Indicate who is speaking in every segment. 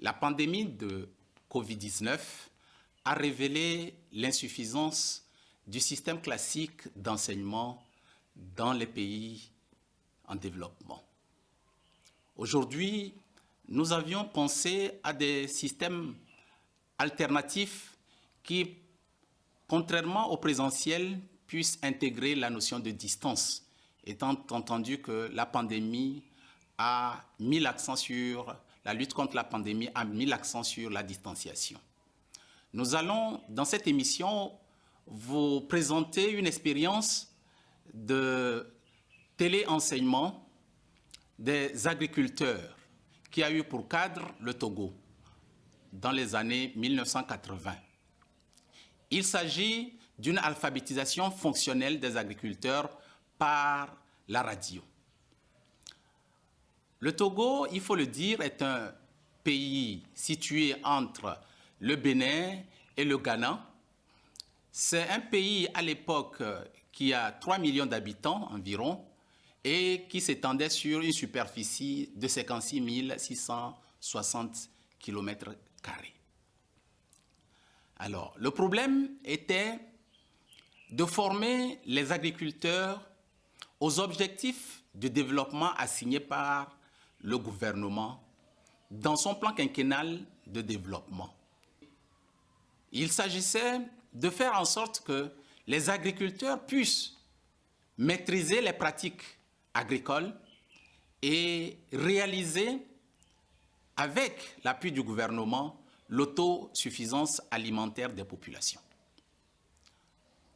Speaker 1: La pandémie de Covid-19 a révélé l'insuffisance du système classique d'enseignement dans les pays en développement. Aujourd'hui, nous avions pensé à des systèmes alternatifs qui, contrairement au présentiel, puissent intégrer la notion de distance, étant entendu que la pandémie a mis l'accent sur la lutte contre la pandémie, a mis l'accent sur la distanciation. Nous allons, dans cette émission, vous présenter une expérience de téléenseignement des agriculteurs qui a eu pour cadre le Togo dans les années 1980. Il s'agit d'une alphabétisation fonctionnelle des agriculteurs par la radio. Le Togo, il faut le dire, est un pays situé entre le Bénin et le Ghana. C'est un pays à l'époque qui a 3 millions d'habitants environ et qui s'étendait sur une superficie de 56 660 km². Alors, le problème était de former les agriculteurs aux objectifs de développement assignés par le gouvernement dans son plan quinquennal de développement. Il s'agissait de faire en sorte que les agriculteurs puissent maîtriser les pratiques agricoles et réaliser, avec l'appui du gouvernement, l'autosuffisance alimentaire des populations.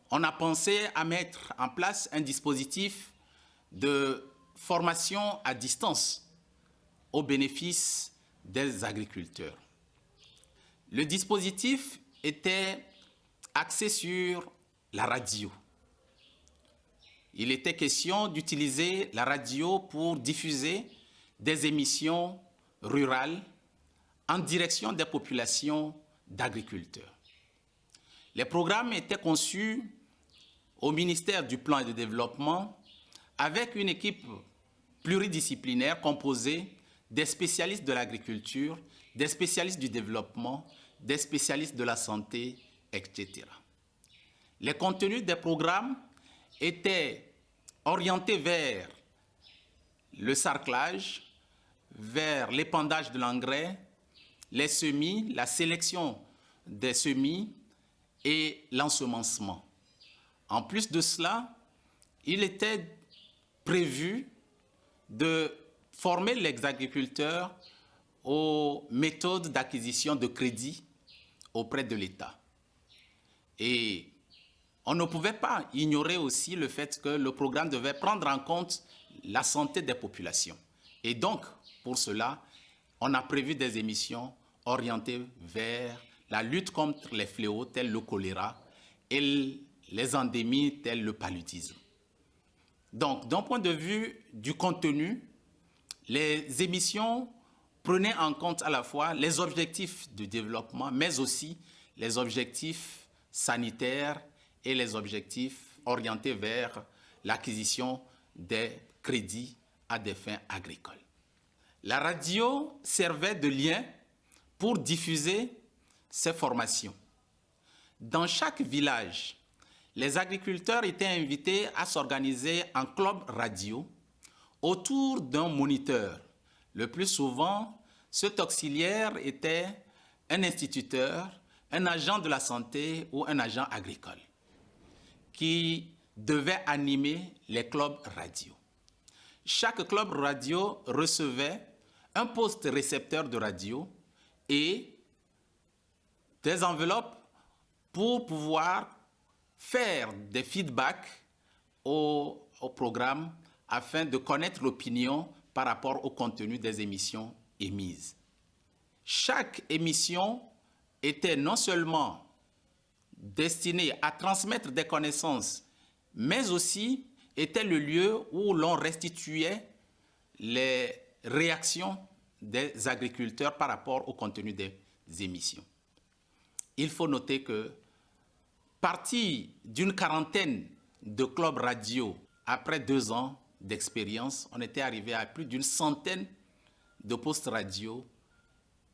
Speaker 1: On a pensé à mettre en place un dispositif de formation à distance au bénéfice des agriculteurs. Le dispositif était axé sur la radio. Il était question d'utiliser la radio pour diffuser des émissions rurales en direction des populations d'agriculteurs. Les programmes étaient conçus au ministère du Plan et du Développement avec une équipe pluridisciplinaire composée des spécialistes de l'agriculture, des spécialistes du développement, des spécialistes de la santé, etc. Les contenus des programmes étaient orientés vers le sarclage, vers l'épandage de l'engrais, les semis, la sélection des semis et l'ensemencement. En plus de cela, il était prévu de former les agriculteurs aux méthodes d'acquisition de crédit auprès de l'État. Et on ne pouvait pas ignorer aussi le fait que le programme devait prendre en compte la santé des populations. Et donc, pour cela, on a prévu des émissions orientées vers la lutte contre les fléaux tels le choléra et les endémies telles le paludisme. Donc, d'un point de vue du contenu, les émissions prenaient en compte à la fois les objectifs de développement, mais aussi les objectifs sanitaires et les objectifs orientés vers l'acquisition des crédits à des fins agricoles. La radio servait de lien pour diffuser ces formations. Dans chaque village, les agriculteurs étaient invités à s'organiser en club radio autour d'un moniteur. Le plus souvent, cet auxiliaire était un instituteur, un agent de la santé ou un agent agricole qui devait animer les clubs radio. Chaque club radio recevait un poste récepteur de radio et des enveloppes pour pouvoir faire des feedbacks au programme afin de connaître l'opinion par rapport au contenu des émissions émises. Chaque émission était non seulement destinée à transmettre des connaissances, mais aussi était le lieu où l'on restituait les réactions des agriculteurs par rapport au contenu des émissions. Il faut noter que, parti d'une quarantaine de clubs radio, après 2 ans d'expérience, on était arrivé à plus d'une centaine de postes radio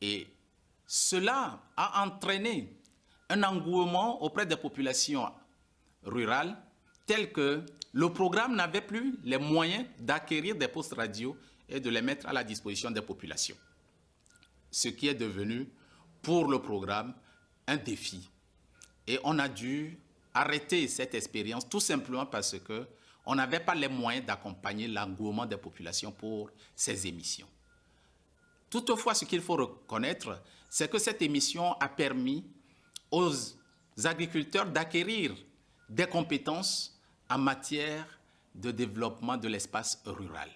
Speaker 1: et Cela a entraîné un engouement auprès des populations rurales tel que le programme n'avait plus les moyens d'acquérir des postes radio et de les mettre à la disposition des populations. Ce qui est devenu pour le programme un défi. Et on a dû arrêter cette expérience tout simplement parce qu'on n'avait pas les moyens d'accompagner l'engouement des populations pour ces émissions. Toutefois, ce qu'il faut reconnaître, c'est que cette émission a permis aux agriculteurs d'acquérir des compétences en matière de développement de l'espace rural.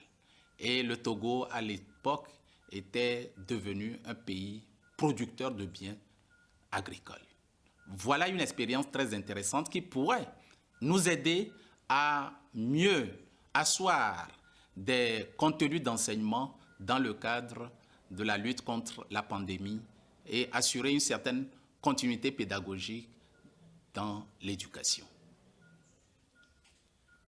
Speaker 1: Et le Togo, à l'époque, était devenu un pays producteur de biens agricoles. Voilà une expérience très intéressante qui pourrait nous aider à mieux asseoir des contenus d'enseignement dans le cadre de la lutte contre la pandémie et assurer une certaine continuité pédagogique dans l'éducation.